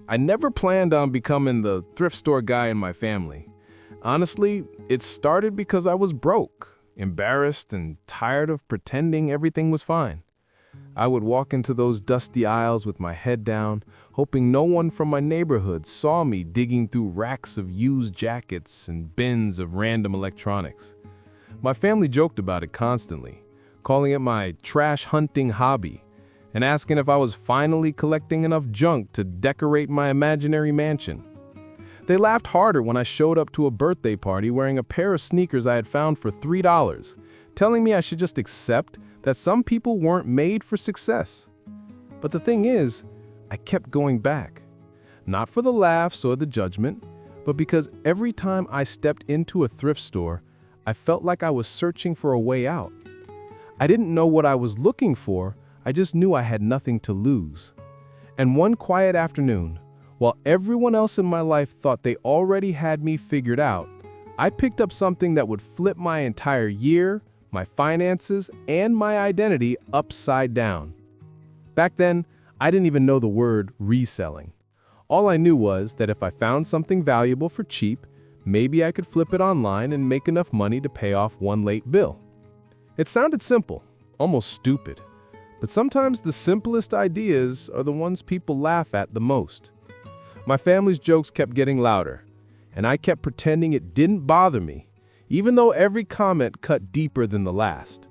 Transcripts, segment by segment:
I never planned on becoming the thrift store guy in my family. Honestly, it started because I was broke, embarrassed, and tired of pretending everything was fine. I would walk into those dusty aisles with my head down, hoping no one from my neighborhood saw me digging through racks of used jackets and bins of random electronics. My family joked about it constantly, calling it my trash hunting hobby, and asking if I was finally collecting enough junk to decorate my imaginary mansion. They laughed harder when I showed up to a birthday party wearing a pair of sneakers I had found for $3, telling me I should just accept that some people weren't made for success. But the thing is, I kept going back. Not for the laughs or the judgment, but because every time I stepped into a thrift store, I felt like I was searching for a way out. I didn't know what I was looking for, I just knew I had nothing to lose. And one quiet afternoon, while everyone else in my life thought they already had me figured out, I picked up something that would flip my entire year, my finances, and my identity upside down. Back then, I didn't even know the word reselling. All I knew was that if I found something valuable for cheap, maybe I could flip it online and make enough money to pay off one late bill. It sounded simple, almost stupid, but sometimes the simplest ideas are the ones people laugh at the most. My family's jokes kept getting louder, and I kept pretending it didn't bother me, even though every comment cut deeper than the last.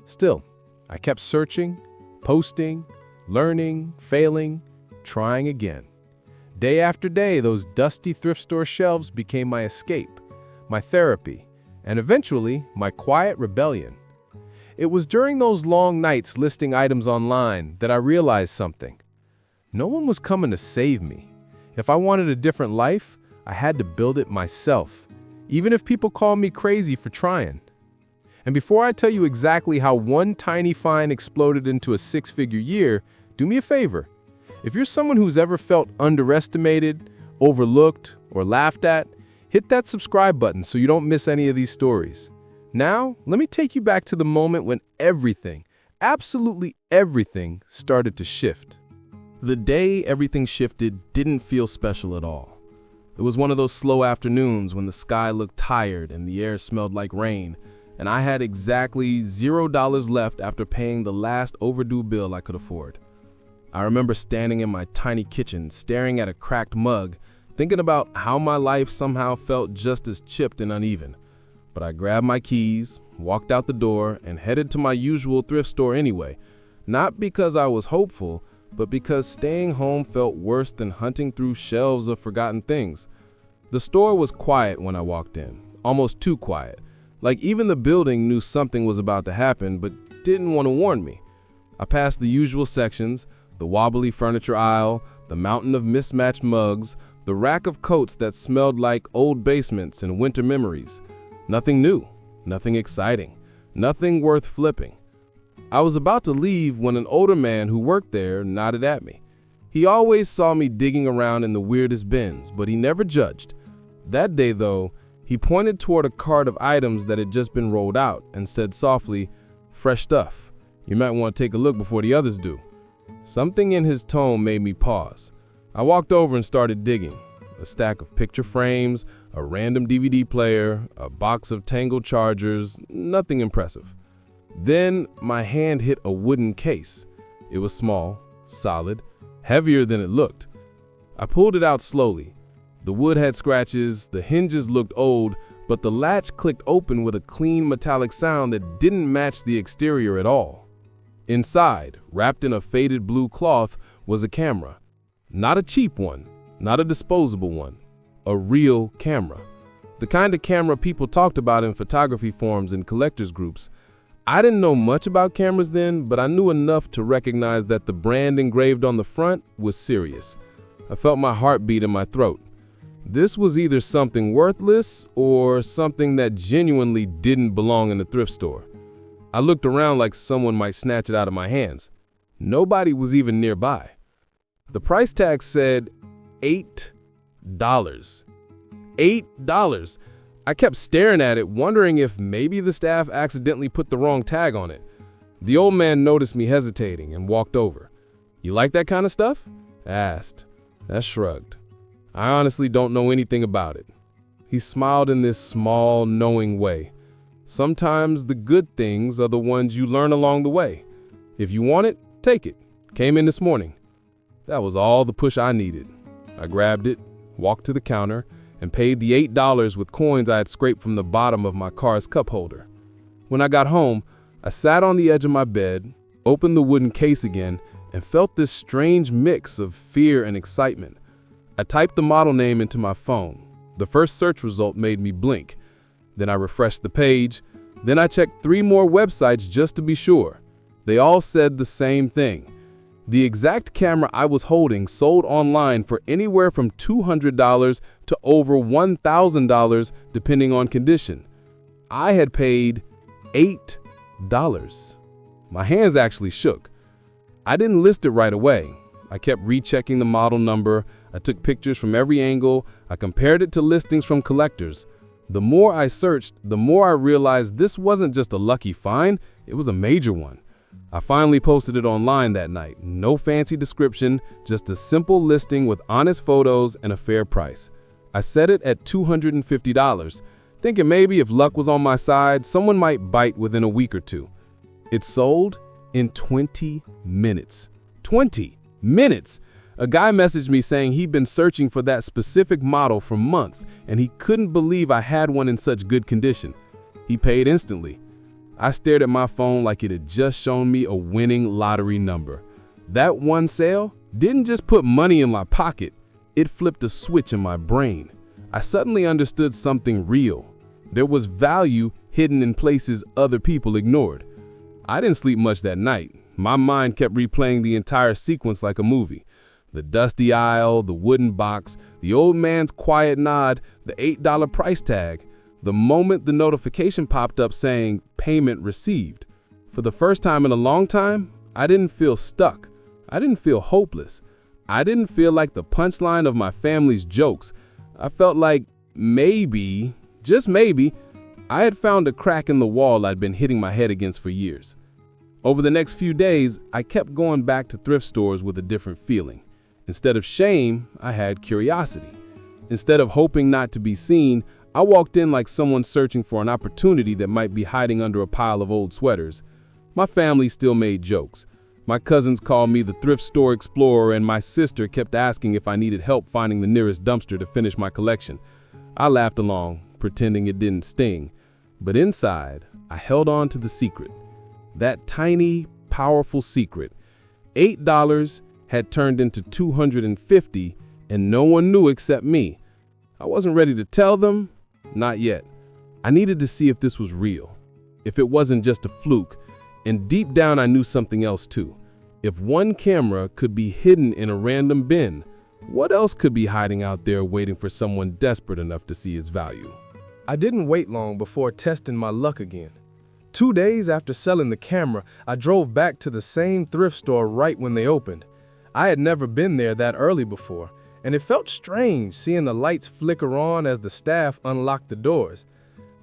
Still, I kept searching, posting, learning, failing, trying again. Day after day, those dusty thrift store shelves became my escape, my therapy, and eventually, my quiet rebellion. It was during those long nights listing items online that I realized something. No one was coming to save me. If I wanted a different life, I had to build it myself, even if people called me crazy for trying. And before I tell you exactly how one tiny find exploded into a six-figure year, do me a favor. If you're someone who's ever felt underestimated, overlooked, or laughed at, hit that subscribe button so you don't miss any of these stories. Now, let me take you back to the moment when everything, absolutely everything, started to shift. The day everything shifted didn't feel special at all. It was one of those slow afternoons when the sky looked tired and the air smelled like rain, and I had exactly $0 left after paying the last overdue bill I could afford. I remember standing in my tiny kitchen, staring at a cracked mug, thinking about how my life somehow felt just as chipped and uneven. But I grabbed my keys, walked out the door, and headed to my usual thrift store anyway, not because I was hopeful, but because staying home felt worse than hunting through shelves of forgotten things. The store was quiet when I walked in, almost too quiet. Like even the building knew something was about to happen, but didn't want to warn me. I passed the usual sections, the wobbly furniture aisle, the mountain of mismatched mugs, the rack of coats that smelled like old basements and winter memories. Nothing new, nothing exciting, nothing worth flipping. I was about to leave when an older man who worked there nodded at me. He always saw me digging around in the weirdest bins, but he never judged. That day, though, he pointed toward a cart of items that had just been rolled out and said softly, "Fresh stuff. You might want to take a look before the others do." Something in his tone made me pause. I walked over and started digging. A stack of picture frames, a random DVD player, a box of Tangled chargers, nothing impressive. Then my hand hit a wooden case. It was small, solid, heavier than it looked. I pulled it out slowly. The wood had scratches, the hinges looked old, but the latch clicked open with a clean metallic sound that didn't match the exterior at all. Inside, wrapped in a faded blue cloth, was a camera. Not a cheap one, not a disposable one, a real camera. The kind of camera people talked about in photography forums and collectors groups. I didn't know much about cameras then, but I knew enough to recognize that the brand engraved on the front was serious. I felt my heart beat in my throat. This was either something worthless or something that genuinely didn't belong in the thrift store. I looked around like someone might snatch it out of my hands. Nobody was even nearby. The price tag said $8. $8. I kept staring at it, wondering if maybe the staff accidentally put the wrong tag on it. The old man noticed me hesitating and walked over. "You like that kind of stuff?" I asked. That shrugged. I honestly don't know anything about it. He smiled in this small, knowing way. Sometimes the good things are the ones you learn along the way. If you want it, take it. Came in this morning. That was all the push I needed. I grabbed it, walked to the counter, and paid the $8 with coins I had scraped from the bottom of my car's cup holder. When I got home, I sat on the edge of my bed, opened the wooden case again, and felt this strange mix of fear and excitement. I typed the model name into my phone. The first search result made me blink. Then I refreshed the page. Then I checked 3 more websites just to be sure. They all said the same thing. The exact camera I was holding sold online for anywhere from $200 to over $1,000 depending on condition. I had paid $8. My hands actually shook. I didn't list it right away. I kept rechecking the model number. I took pictures from every angle. I compared it to listings from collectors. The more I searched, the more I realized this wasn't just a lucky find, it was a major one. I finally posted it online that night. No fancy description, just a simple listing with honest photos and a fair price. I set it at $250, thinking maybe if luck was on my side, someone might bite within a week or two. It sold in 20 minutes. 20 minutes! A guy messaged me saying he'd been searching for that specific model for months, and he couldn't believe I had one in such good condition. He paid instantly. I stared at my phone like it had just shown me a winning lottery number. That one sale didn't just put money in my pocket, it flipped a switch in my brain. I suddenly understood something real. There was value hidden in places other people ignored. I didn't sleep much that night. My mind kept replaying the entire sequence like a movie. The dusty aisle, the wooden box, the old man's quiet nod, the $8 price tag. The moment the notification popped up saying payment received. For the first time in a long time, I didn't feel stuck. I didn't feel hopeless. I didn't feel like the punchline of my family's jokes. I felt like maybe, just maybe, I had found a crack in the wall I'd been hitting my head against for years. Over the next few days, I kept going back to thrift stores with a different feeling. Instead of shame, I had curiosity. Instead of hoping not to be seen, I walked in like someone searching for an opportunity that might be hiding under a pile of old sweaters. My family still made jokes. My cousins called me the thrift store explorer, and my sister kept asking if I needed help finding the nearest dumpster to finish my collection. I laughed along, pretending it didn't sting. But inside, I held on to the secret. That tiny, powerful secret. $8 had turned into $250, and no one knew except me. I wasn't ready to tell them, not yet. I needed to see if this was real, if it wasn't just a fluke, and deep down I knew something else too. If one camera could be hidden in a random bin, what else could be hiding out there waiting for someone desperate enough to see its value? I didn't wait long before testing my luck again. 2 days after selling the camera, I drove back to the same thrift store right when they opened. I had never been there that early before, and it felt strange seeing the lights flicker on as the staff unlocked the doors.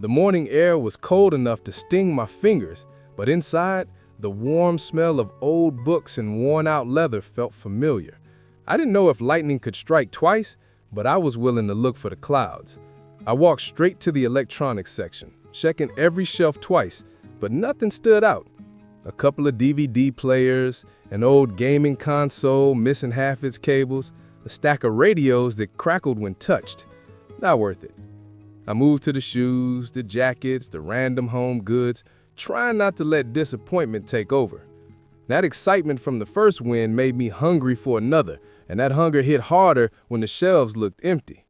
The morning air was cold enough to sting my fingers, but inside, the warm smell of old books and worn-out leather felt familiar. I didn't know if lightning could strike twice, but I was willing to look for the clouds. I walked straight to the electronics section, checking every shelf twice, but nothing stood out. A couple of DVD players, an old gaming console missing half its cables, a stack of radios that crackled when touched. Not worth it. I moved to the shoes, the jackets, the random home goods, trying not to let disappointment take over. That excitement from the first win made me hungry for another, and that hunger hit harder when the shelves looked empty.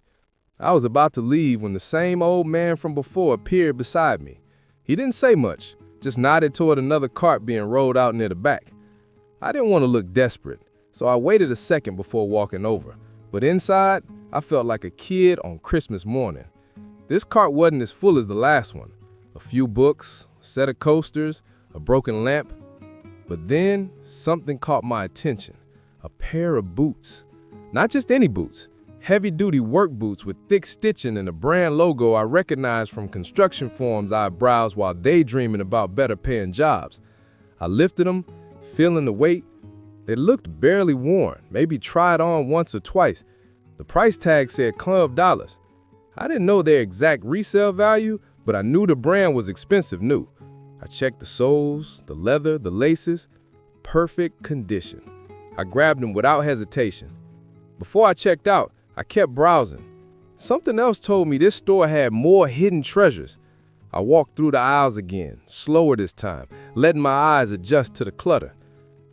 I was about to leave when the same old man from before appeared beside me. He didn't say much, just nodded toward another cart being rolled out near the back. I didn't want to look desperate, so I waited a second before walking over. But inside, I felt like a kid on Christmas morning. This cart wasn't as full as the last one. A few books, a set of coasters, a broken lamp. But then, something caught my attention. A pair of boots. Not just any boots. Heavy-duty work boots with thick stitching and a brand logo I recognized from construction forums I browsed while daydreaming about better-paying jobs. I lifted them, feeling the weight, They looked barely worn, maybe tried on once or twice. The price tag said $12. I didn't know their exact resale value, but I knew the brand was expensive new. I checked the soles, the leather, the laces. Perfect condition. I grabbed them without hesitation. Before I checked out, I kept browsing. Something else told me this store had more hidden treasures. I walked through the aisles again, slower this time, letting my eyes adjust to the clutter.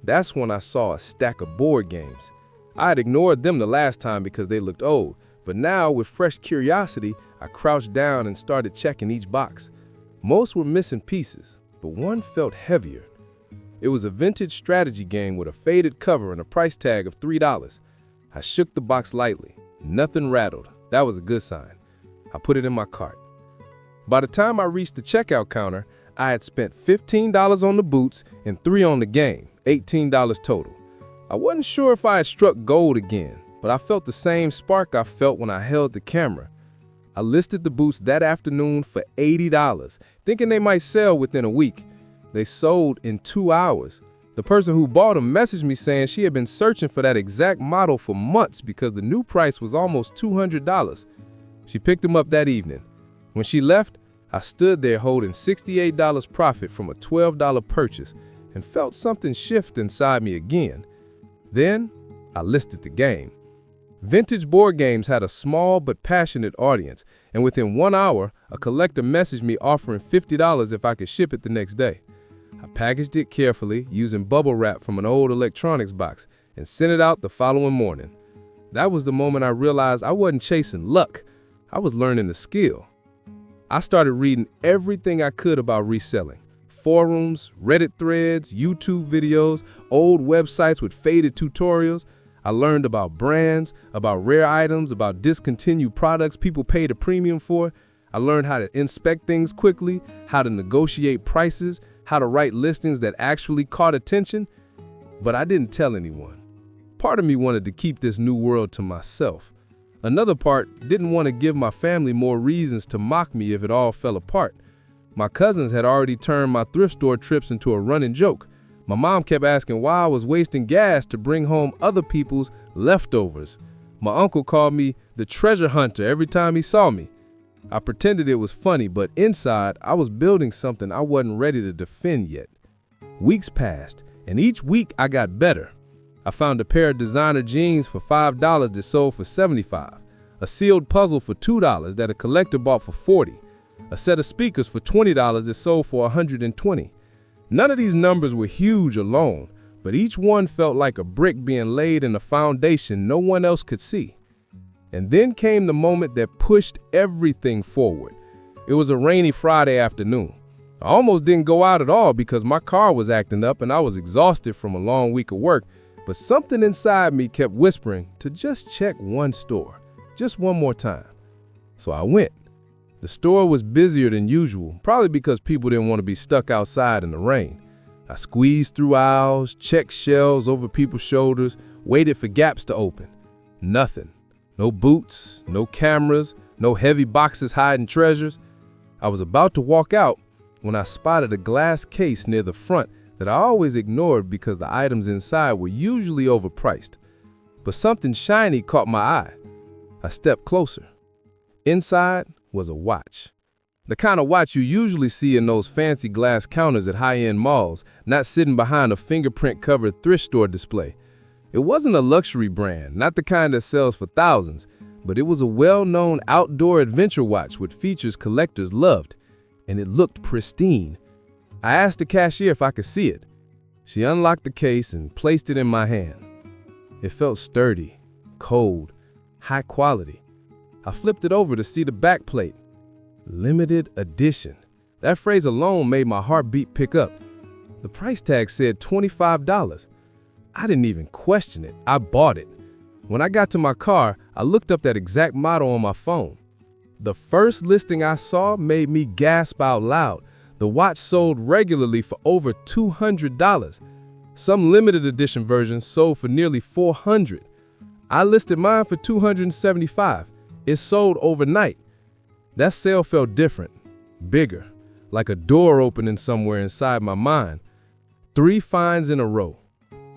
That's when I saw a stack of board games. I had ignored them the last time because they looked old, but now, with fresh curiosity, I crouched down and started checking each box. Most were missing pieces, but one felt heavier. It was a vintage strategy game with a faded cover and a price tag of $3. I shook the box lightly. Nothing rattled. That was a good sign. I put it in my cart. By the time I reached the checkout counter, I had spent $15 on the boots and $3 on the game, $18 total. I wasn't sure if I had struck gold again, but I felt the same spark I felt when I held the camera. I listed the boots that afternoon for $80, thinking they might sell within a week. They sold in 2 hours. The person who bought them messaged me saying she had been searching for that exact model for months because the new price was almost $200. She picked them up that evening. When she left, I stood there holding $68 profit from a $12 purchase and felt something shift inside me again. Then, I listed the game. Vintage board games had a small but passionate audience, and within 1 hour, a collector messaged me offering $50 if I could ship it the next day. I packaged it carefully using bubble wrap from an old electronics box and sent it out the following morning. That was the moment I realized I wasn't chasing luck. I was learning the skill. I started reading everything I could about reselling. Forums, Reddit threads, YouTube videos, old websites with faded tutorials. I learned about brands, about rare items, about discontinued products people paid a premium for. I learned how to inspect things quickly, how to negotiate prices, how to write listings that actually caught attention. But I didn't tell anyone. Part of me wanted to keep this new world to myself. Another part didn't want to give my family more reasons to mock me if it all fell apart. My cousins had already turned my thrift store trips into a running joke. My mom kept asking why I was wasting gas to bring home other people's leftovers. My uncle called me the treasure hunter every time he saw me. I pretended it was funny, but inside, I was building something I wasn't ready to defend yet. Weeks passed, and each week I got better. I found a pair of designer jeans for $5 that sold for $75, a sealed puzzle for $2 that a collector bought for $40, a set of speakers for $20 that sold for $120. None of these numbers were huge alone, but each one felt like a brick being laid in a foundation no one else could see. And then came the moment that pushed everything forward. It was a rainy Friday afternoon. I almost didn't go out at all because my car was acting up and I was exhausted from a long week of work, but something inside me kept whispering to just check one store, just one more time. So I went. The store was busier than usual, probably because people didn't want to be stuck outside in the rain. I squeezed through aisles, checked shelves over people's shoulders, waited for gaps to open. Nothing. No boots, no cameras, no heavy boxes hiding treasures. I was about to walk out when I spotted a glass case near the front that I always ignored because the items inside were usually overpriced. But something shiny caught my eye. I stepped closer. Inside was a watch. The kind of watch you usually see in those fancy glass counters at high-end malls, not sitting behind a fingerprint-covered thrift store display. It wasn't a luxury brand, not the kind that sells for thousands, but it was a well-known outdoor adventure watch with features collectors loved, and it looked pristine. I asked the cashier if I could see it. She unlocked the case and placed it in my hand. It felt sturdy, cold, high quality. I flipped it over to see the back plate. Limited edition. That phrase alone made my heartbeat pick up. The price tag said $25. I didn't even question it. I bought it. When I got to my car, I looked up that exact model on my phone. The first listing I saw made me gasp out loud. The watch sold regularly for over $200. Some limited edition versions sold for nearly $400. I listed mine for $275. It sold overnight. That sale felt different, bigger, like a door opening somewhere inside my mind. 3 finds in a row.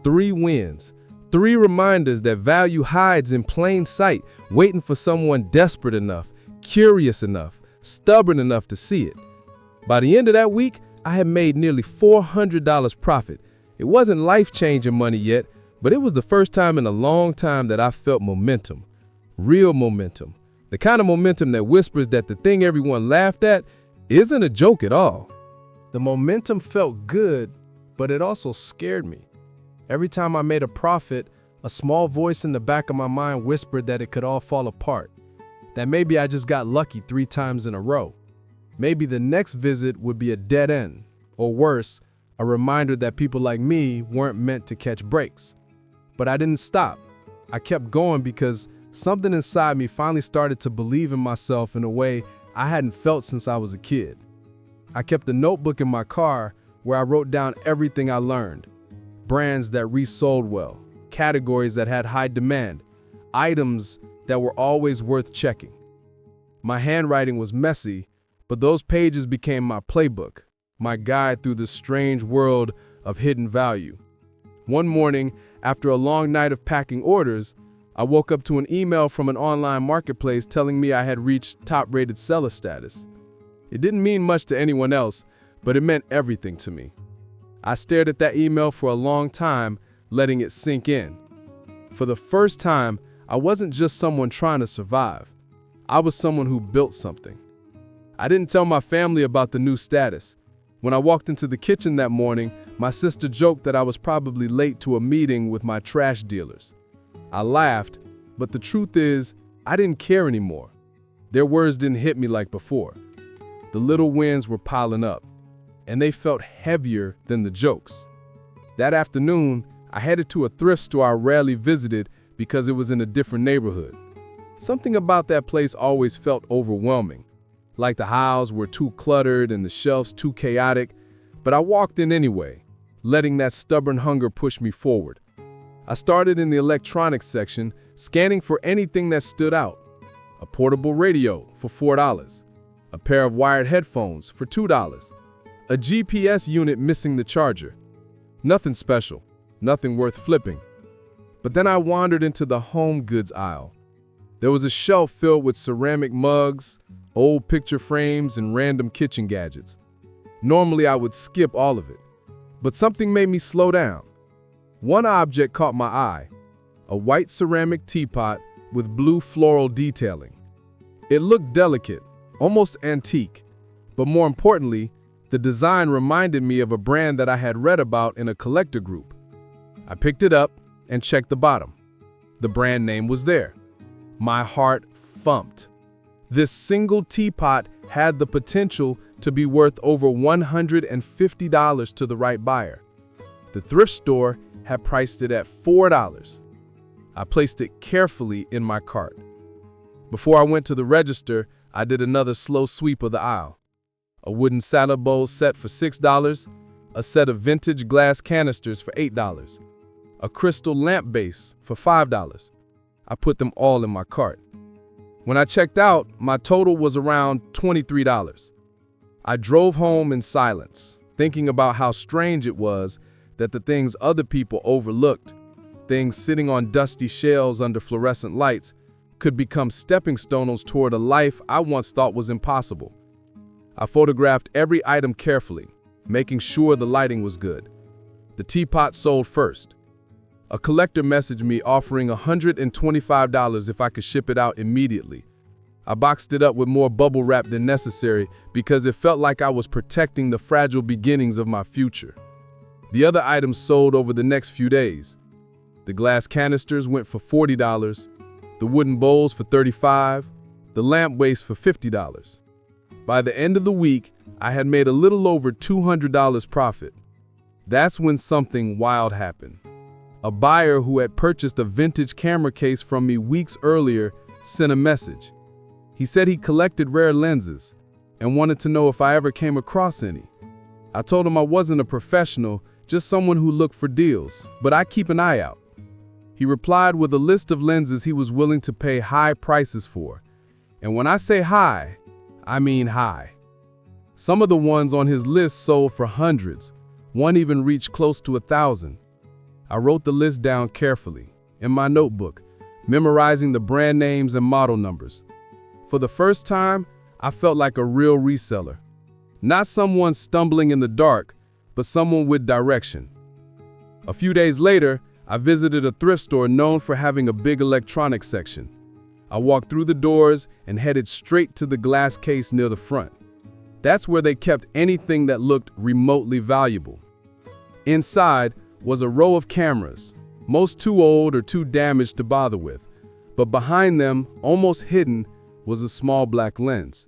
3 wins. 3 reminders that value hides in plain sight, waiting for someone desperate enough, curious enough, stubborn enough to see it. By the end of that week, I had made nearly $400 profit. It wasn't life-changing money yet, but it was the first time in a long time that I felt momentum. Real momentum. The kind of momentum that whispers that the thing everyone laughed at isn't a joke at all. The momentum felt good, but it also scared me. Every time I made a profit, a small voice in the back of my mind whispered that it could all fall apart. That maybe I just got lucky 3 times in a row. Maybe the next visit would be a dead end, or worse, a reminder that people like me weren't meant to catch breaks. But I didn't stop. I kept going because something inside me finally started to believe in myself in a way I hadn't felt since I was a kid. I kept a notebook in my car where I wrote down everything I learned. Brands that resold well, categories that had high demand, items that were always worth checking. My handwriting was messy, but those pages became my playbook, my guide through the strange world of hidden value. One morning, after a long night of packing orders, I woke up to an email from an online marketplace telling me I had reached top-rated seller status. It didn't mean much to anyone else, but it meant everything to me. I stared at that email for a long time, letting it sink in. For the first time, I wasn't just someone trying to survive. I was someone who built something. I didn't tell my family about the new status. When I walked into the kitchen that morning, my sister joked that I was probably late to a meeting with my trash dealers. I laughed, but the truth is, I didn't care anymore. Their words didn't hit me like before. The little wins were piling up, and they felt heavier than the jokes. That afternoon, I headed to a thrift store I rarely visited because it was in a different neighborhood. Something about that place always felt overwhelming, like the aisles were too cluttered and the shelves too chaotic, but I walked in anyway, letting that stubborn hunger push me forward. I started in the electronics section, scanning for anything that stood out. A portable radio for $4, a pair of wired headphones for $2, a GPS unit missing the charger. Nothing special, nothing worth flipping. But then I wandered into the home goods aisle. There was a shelf filled with ceramic mugs, old picture frames, and random kitchen gadgets. Normally I would skip all of it, but something made me slow down. One object caught my eye, a white ceramic teapot with blue floral detailing. It looked delicate, almost antique, but more importantly, the design reminded me of a brand that I had read about in a collector group. I picked it up and checked the bottom. The brand name was there. My heart thumped. This single teapot had the potential to be worth over $150 to the right buyer. The thrift store had priced it at $4. I placed it carefully in my cart. Before I went to the register, I did another slow sweep of the aisle. A wooden salad bowl set for $6, a set of vintage glass canisters for $8, a crystal lamp base for $5. I put them all in my cart. When I checked out, my total was around $23. I drove home in silence, thinking about how strange it was that the things other people overlooked, things sitting on dusty shelves under fluorescent lights, could become stepping stones toward a life I once thought was impossible. I photographed every item carefully, making sure the lighting was good. The teapot sold first. A collector messaged me offering $125 if I could ship it out immediately. I boxed it up with more bubble wrap than necessary because it felt like I was protecting the fragile beginnings of my future. The other items sold over the next few days. The glass canisters went for $40, the wooden bowls for $35, the lamp base for $50. By the end of the week, I had made a little over $200 profit. That's when something wild happened. A buyer who had purchased a vintage camera case from me weeks earlier sent a message. He said he collected rare lenses and wanted to know if I ever came across any. I told him I wasn't a professional, just someone who looked for deals, but I keep an eye out. He replied with a list of lenses he was willing to pay high prices for. And when I say high, I mean high. Some of the ones on his list sold for hundreds. One even reached close to $1,000. I wrote the list down carefully, in my notebook, memorizing the brand names and model numbers. For the first time, I felt like a real reseller. Not someone stumbling in the dark, but someone with direction. A few days later, I visited a thrift store known for having a big electronics section. I walked through the doors and headed straight to the glass case near the front. That's where they kept anything that looked remotely valuable. Inside was a row of cameras, most too old or too damaged to bother with, but behind them, almost hidden, was a small black lens.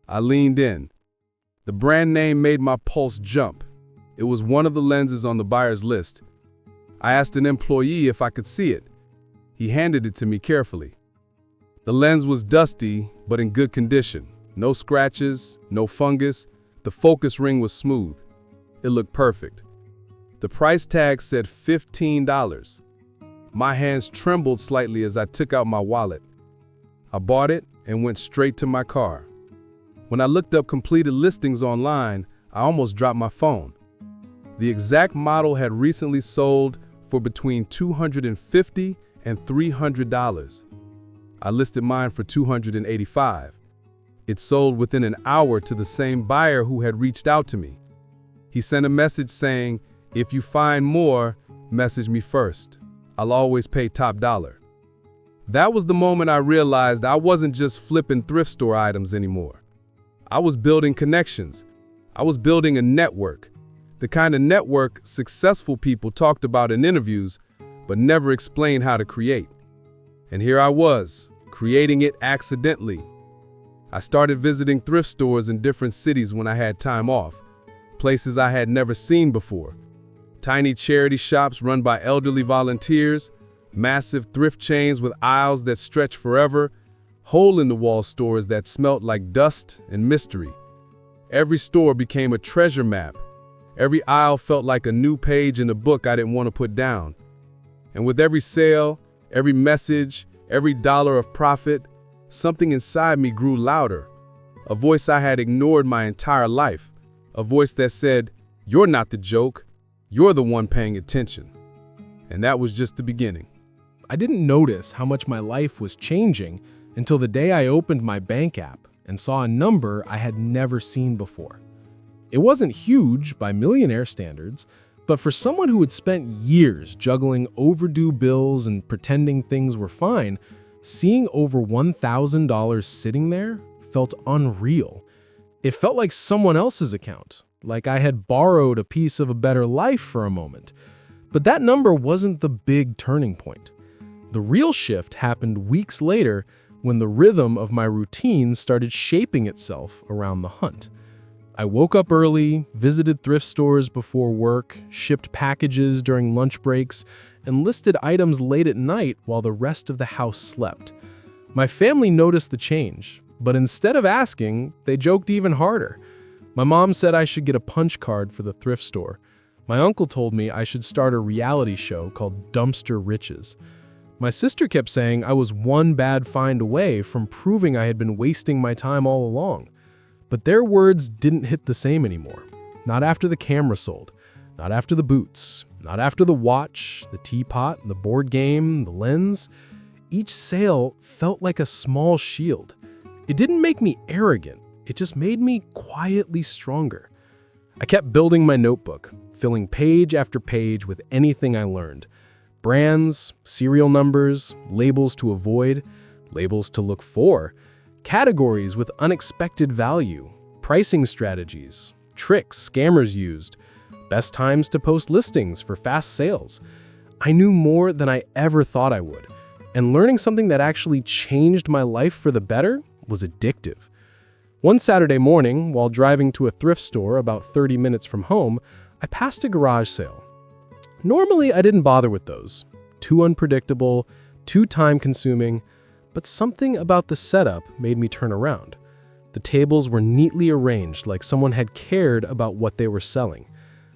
I leaned in. The brand name made my pulse jump. It was one of the lenses on the buyer's list. I asked an employee if I could see it. He handed it to me carefully. The lens was dusty, but in good condition. No scratches, no fungus. The focus ring was smooth. It looked perfect. The price tag said $15. My hands trembled slightly as I took out my wallet. I bought it and went straight to my car. When I looked up completed listings online, I almost dropped my phone. The exact model had recently sold for between $250 and $300. I listed mine for $285. It sold within an hour to the same buyer who had reached out to me. He sent a message saying, "If you find more, message me first. I'll always pay top dollar." That was the moment I realized I wasn't just flipping thrift store items anymore. I was building connections. I was building a network. The kind of network successful people talked about in interviews, but never explained how to create. And here I was, creating it accidentally. I started visiting thrift stores in different cities when I had time off, places I had never seen before. Tiny charity shops run by elderly volunteers, massive thrift chains with aisles that stretch forever, hole-in-the-wall stores that smelt like dust and mystery. Every store became a treasure map. Every aisle felt like a new page in a book I didn't want to put down. And with every sale, every message, every dollar of profit, something inside me grew louder. A voice I had ignored my entire life. A voice that said, "You're not the joke. You're the one paying attention." And that was just the beginning. I didn't notice how much my life was changing until the day I opened my bank app and saw a number I had never seen before. It wasn't huge by millionaire standards, but for someone who had spent years juggling overdue bills and pretending things were fine, seeing over $1,000 sitting there felt unreal. It felt like someone else's account, like I had borrowed a piece of a better life for a moment. But that number wasn't the big turning point. The real shift happened weeks later when the rhythm of my routine started shaping itself around the hunt. I woke up early, visited thrift stores before work, shipped packages during lunch breaks, and listed items late at night while the rest of the house slept. My family noticed the change, but instead of asking, they joked even harder. My mom said I should get a punch card for the thrift store. My uncle told me I should start a reality show called Dumpster Riches. My sister kept saying I was one bad find away from proving I had been wasting my time all along. But their words didn't hit the same anymore. Not after the camera sold, not after the boots, not after the watch, the teapot, the board game, the lens. Each sale felt like a small shield. It didn't make me arrogant, it just made me quietly stronger. I kept building my notebook, filling page after page with anything I learned. Brands, serial numbers, labels to avoid, labels to look for, categories with unexpected value, pricing strategies, tricks scammers used, best times to post listings for fast sales. I knew more than I ever thought I would, and learning something that actually changed my life for the better was addictive. One Saturday morning, while driving to a thrift store about 30 minutes from home, I passed a garage sale. Normally, I didn't bother with those. Too unpredictable, too time-consuming, but something about the setup made me turn around. The tables were neatly arranged like someone had cared about what they were selling.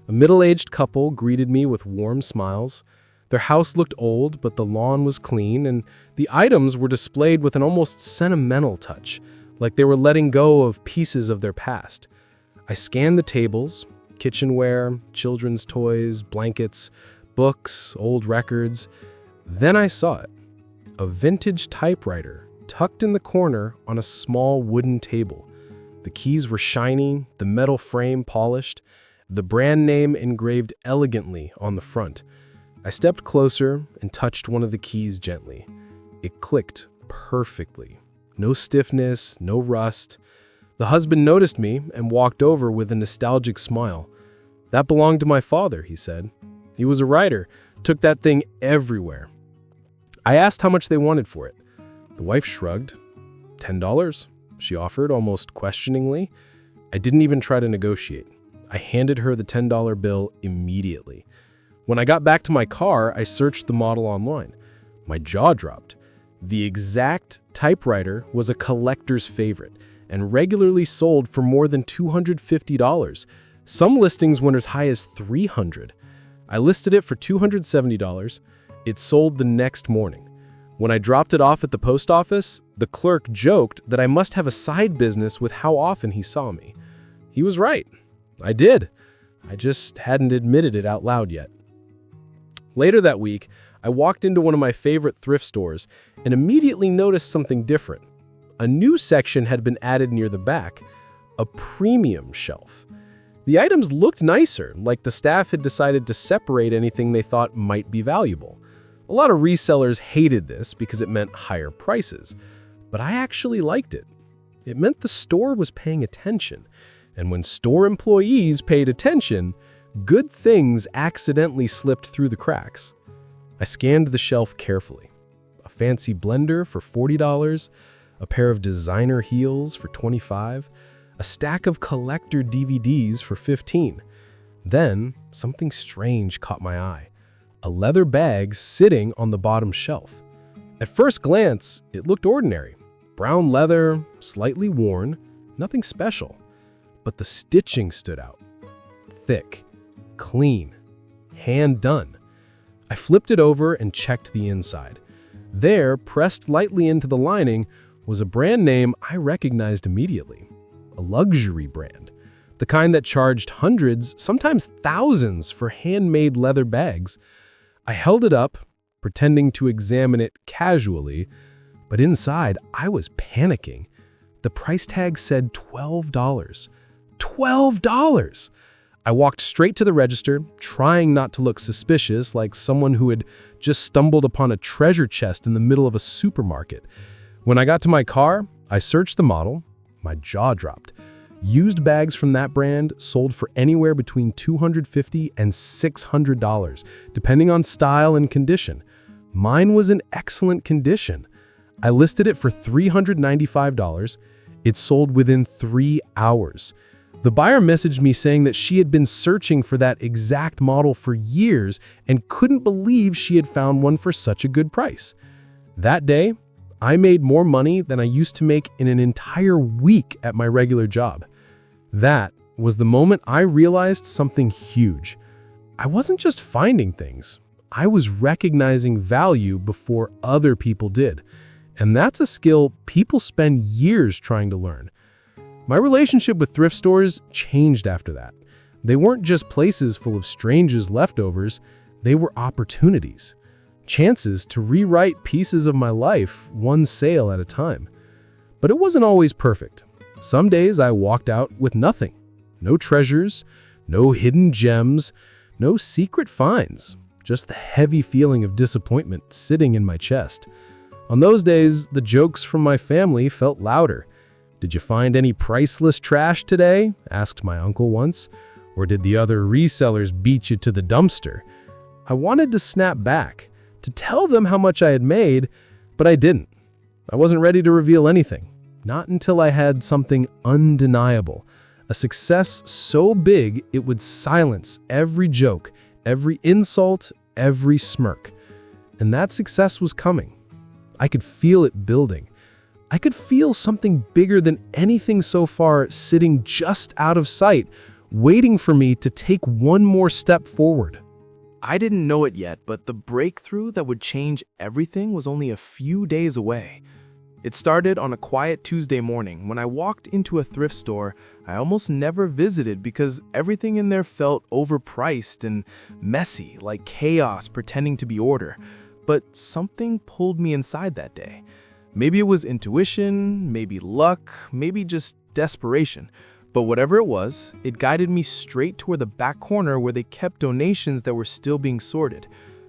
A middle-aged couple greeted me with warm smiles. Their house looked old, but the lawn was clean, and the items were displayed with an almost sentimental touch, like they were letting go of pieces of their past. I scanned the tables, kitchenware, children's toys, blankets, books, old records. Then I saw it. A vintage typewriter tucked in the corner on a small wooden table. The keys were shiny, the metal frame polished, the brand name engraved elegantly on the front. I stepped closer and touched one of the keys gently. It clicked perfectly. No stiffness, no rust. The husband noticed me and walked over with a nostalgic smile. "That belonged to my father," he said. "He was a writer, took that thing everywhere." I asked how much they wanted for it. The wife shrugged. $10, she offered, almost questioningly. I didn't even try to negotiate. I handed her the $10 bill immediately. When I got back to my car, I searched the model online. My jaw dropped. The exact typewriter was a collector's favorite and regularly sold for more than $250. Some listings went as high as $300. I listed it for $270. It sold the next morning. When I dropped it off at the post office, the clerk joked that I must have a side business with how often he saw me. He was right. I did. I just hadn't admitted it out loud yet. Later that week, I walked into one of my favorite thrift stores and immediately noticed something different. A new section had been added near the back, a premium shelf. The items looked nicer, like the staff had decided to separate anything they thought might be valuable. A lot of resellers hated this because it meant higher prices, but I actually liked it. It meant the store was paying attention, and when store employees paid attention, good things accidentally slipped through the cracks. I scanned the shelf carefully. A fancy blender for $40, a pair of designer heels for $25, a stack of collector DVDs for $15. Then, something strange caught my eye. A leather bag sitting on the bottom shelf. At first glance, it looked ordinary. Brown leather, slightly worn, nothing special. But the stitching stood out. Thick, clean, hand done. I flipped it over and checked the inside. There, pressed lightly into the lining, was a brand name I recognized immediately. A luxury brand. The kind that charged hundreds, sometimes thousands, for handmade leather bags. I held it up, pretending to examine it casually, but inside I was panicking. The price tag said $12. $12! I walked straight to the register, trying not to look suspicious, like someone who had just stumbled upon a treasure chest in the middle of a supermarket. When I got to my car, I searched the model. My jaw dropped. Used bags from that brand sold for anywhere between $250 and $600, depending on style and condition. Mine was in excellent condition. I listed it for $395. It sold within 3 hours. The buyer messaged me saying that she had been searching for that exact model for years and couldn't believe she had found one for such a good price. That day, I made more money than I used to make in an entire week at my regular job. That was the moment I realized something huge. I wasn't just finding things. I was recognizing value before other people did. And that's a skill people spend years trying to learn. My relationship with thrift stores changed after that. They weren't just places full of strangers' leftovers, they were opportunities. Chances to rewrite pieces of my life one sale at a time. But it wasn't always perfect. Some days I walked out with nothing. No treasures, no hidden gems, no secret finds. Just the heavy feeling of disappointment sitting in my chest. On those days, the jokes from my family felt louder. "Did you find any priceless trash today?" asked my uncle once. "Or did the other resellers beat you to the dumpster?" I wanted to snap back, to tell them how much I had made, but I didn't. I wasn't ready to reveal anything. Not until I had something undeniable. A success so big it would silence every joke, every insult, every smirk. And that success was coming. I could feel it building. I could feel something bigger than anything so far sitting just out of sight, waiting for me to take one more step forward. I didn't know it yet, but the breakthrough that would change everything was only a few days away. It started on a quiet Tuesday morning when I walked into a thrift store I almost never visited because everything in there felt overpriced and messy, like chaos pretending to be order. But something pulled me inside that day. Maybe it was intuition, maybe luck, maybe just desperation. But whatever it was, it guided me straight toward the back corner where they kept donations that were still being sorted.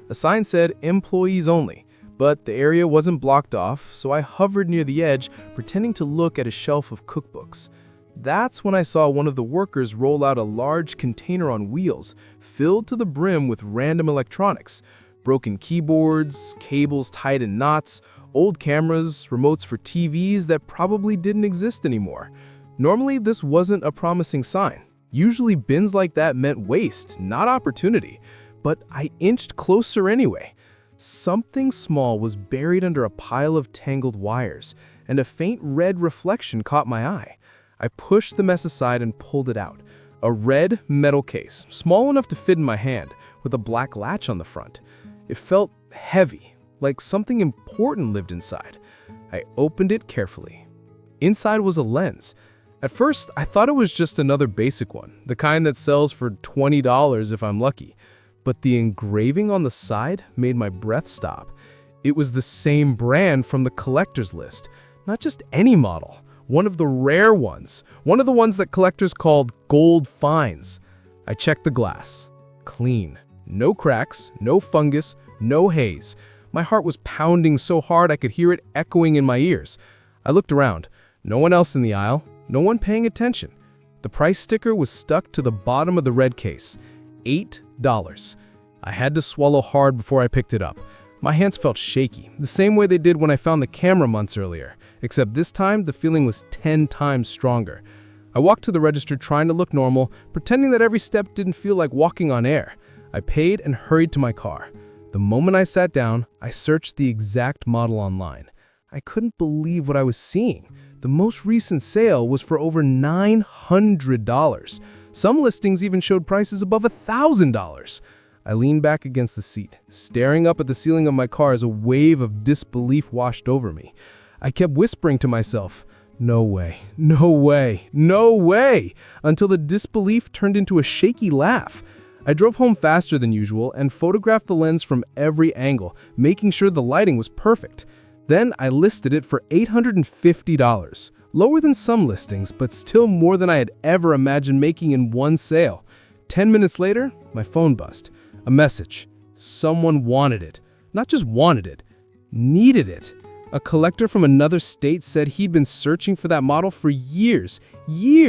A sign said employees only, but the area wasn't blocked off, so I hovered near the edge, pretending to look at a shelf of cookbooks. That's when I saw one of the workers roll out a large container on wheels, filled to the brim with random electronics. Broken keyboards, cables tied in knots, old cameras, remotes for TVs that probably didn't exist anymore. Normally, this wasn't a promising sign. Usually bins like that meant waste, not opportunity. But I inched closer anyway. Something small was buried under a pile of tangled wires, and a faint red reflection caught my eye. I pushed the mess aside and pulled it out. A red metal case, small enough to fit in my hand, with a black latch on the front. It felt heavy, like something important lived inside. I opened it carefully. Inside was a lens. At first, I thought it was just another basic one, the kind that sells for $20 if I'm lucky. But the engraving on the side made my breath stop. It was the same brand from the collector's list, not just any model, one of the rare ones, one of the ones that collectors called gold finds. I checked the glass. Clean. No cracks, no fungus, no haze. My heart was pounding so hard I could hear it echoing in my ears. I looked around. No one else in the aisle. No one paying attention. The price sticker was stuck to the bottom of the red case. $8. I had to swallow hard before I picked it up. My hands felt shaky, the same way they did when I found the camera months earlier, except this time the feeling was 10 times stronger. I walked to the register trying to look normal, pretending that every step didn't feel like walking on air. I paid and hurried to my car. The moment I sat down, I searched the exact model online. I couldn't believe what I was seeing. The most recent sale was for over $900. Some listings even showed prices above $1,000. I leaned back against the seat, staring up at the ceiling of my car as a wave of disbelief washed over me. I kept whispering to myself, "No way, no way, no way," until the disbelief turned into a shaky laugh. I drove home faster than usual and photographed the lens from every angle, making sure the lighting was perfect. Then I listed it for $850, lower than some listings, but still more than I had ever imagined making in one sale. 10 minutes later, my phone buzzed. A message. Someone wanted it. Not just wanted it, needed it. A collector from another state said he'd been searching for that model for years. He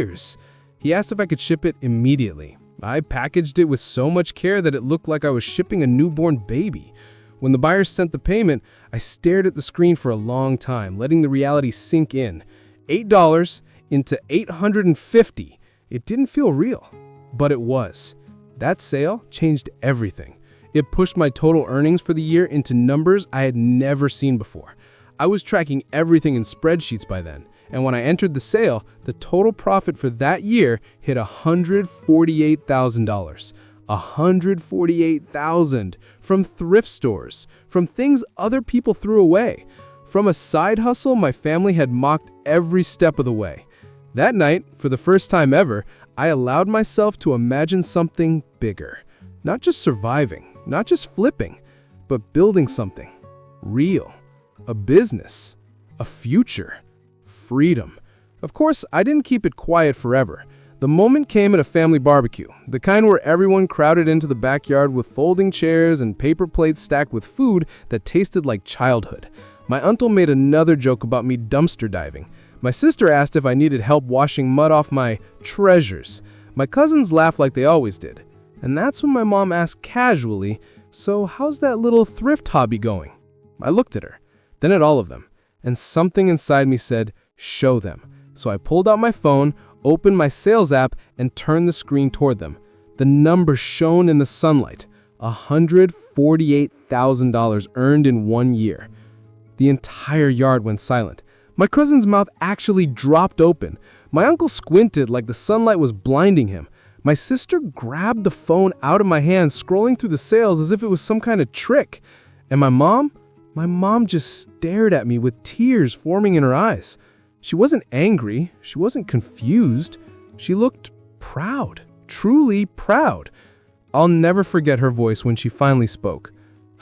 asked if I could ship it immediately. I packaged it with so much care that it looked like I was shipping a newborn baby. When the buyer sent the payment, I stared at the screen for a long time, letting the reality sink in. $8 into $850. It didn't feel real, but it was. That sale changed everything. It pushed my total earnings for the year into numbers I had never seen before. I was tracking everything in spreadsheets by then, and when I entered the sale, the total profit for that year hit $148,000. $148,000 from thrift stores, from things other people threw away, from a side hustle my family had mocked every step of the way. That night, for the first time ever, I allowed myself to imagine something bigger. Not just surviving, not just flipping, but building something real. A business, a future, freedom. Of course, I didn't keep it quiet forever. The moment came at a family barbecue, the kind where everyone crowded into the backyard with folding chairs and paper plates stacked with food that tasted like childhood. My uncle made another joke about me dumpster diving. My sister asked if I needed help washing mud off my treasures. My cousins laughed like they always did. And that's when my mom asked casually, "So how's that little thrift hobby going?" I looked at her, then at all of them, and something inside me said, "Show them." So I pulled out my phone, opened my sales app, and turned the screen toward them. The number shone in the sunlight. $148,000 earned in 1 year. The entire yard went silent. My cousin's mouth actually dropped open. My uncle squinted like the sunlight was blinding him. My sister grabbed the phone out of my hand, scrolling through the sales as if it was some kind of trick. And my mom My mom just stared at me with tears forming in her eyes. She wasn't angry. She wasn't confused. She looked proud, truly proud. I'll never forget her voice when she finally spoke.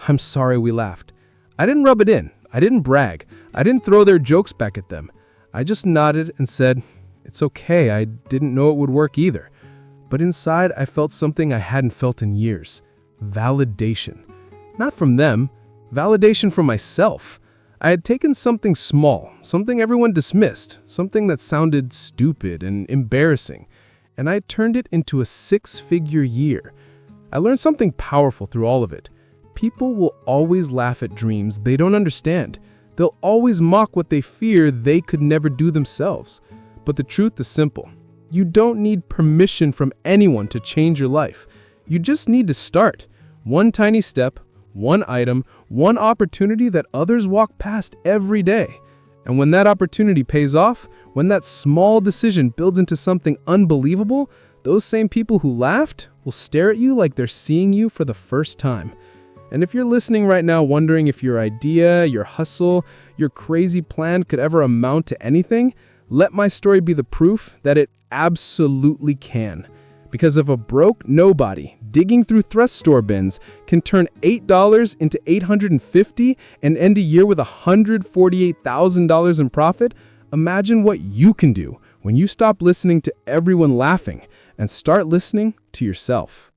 I'm sorry we laughed. I didn't rub it in. I didn't brag. I didn't throw their jokes back at them. I just nodded and said, "It's okay, I didn't know it would work either." But inside, I felt something I hadn't felt in years. Validation. Not from them. Validation from myself. I had taken something small, something everyone dismissed, something that sounded stupid and embarrassing, and I turned it into a 6-figure year. I learned something powerful through all of it. People will always laugh at dreams they don't understand. They'll always mock what they fear they could never do themselves. But the truth is simple. You don't need permission from anyone to change your life. You just need to start. One tiny step, one item, one opportunity that others walk past every day. And when that opportunity pays off, when that small decision builds into something unbelievable, those same people who laughed will stare at you like they're seeing you for the first time. And if you're listening right now wondering if your idea, your hustle, your crazy plan could ever amount to anything, let my story be the proof that it absolutely can. Because if a broke nobody digging through thrift store bins can turn $8 into $850 and end a year with $148,000 in profit, imagine what you can do when you stop listening to everyone laughing and start listening to yourself.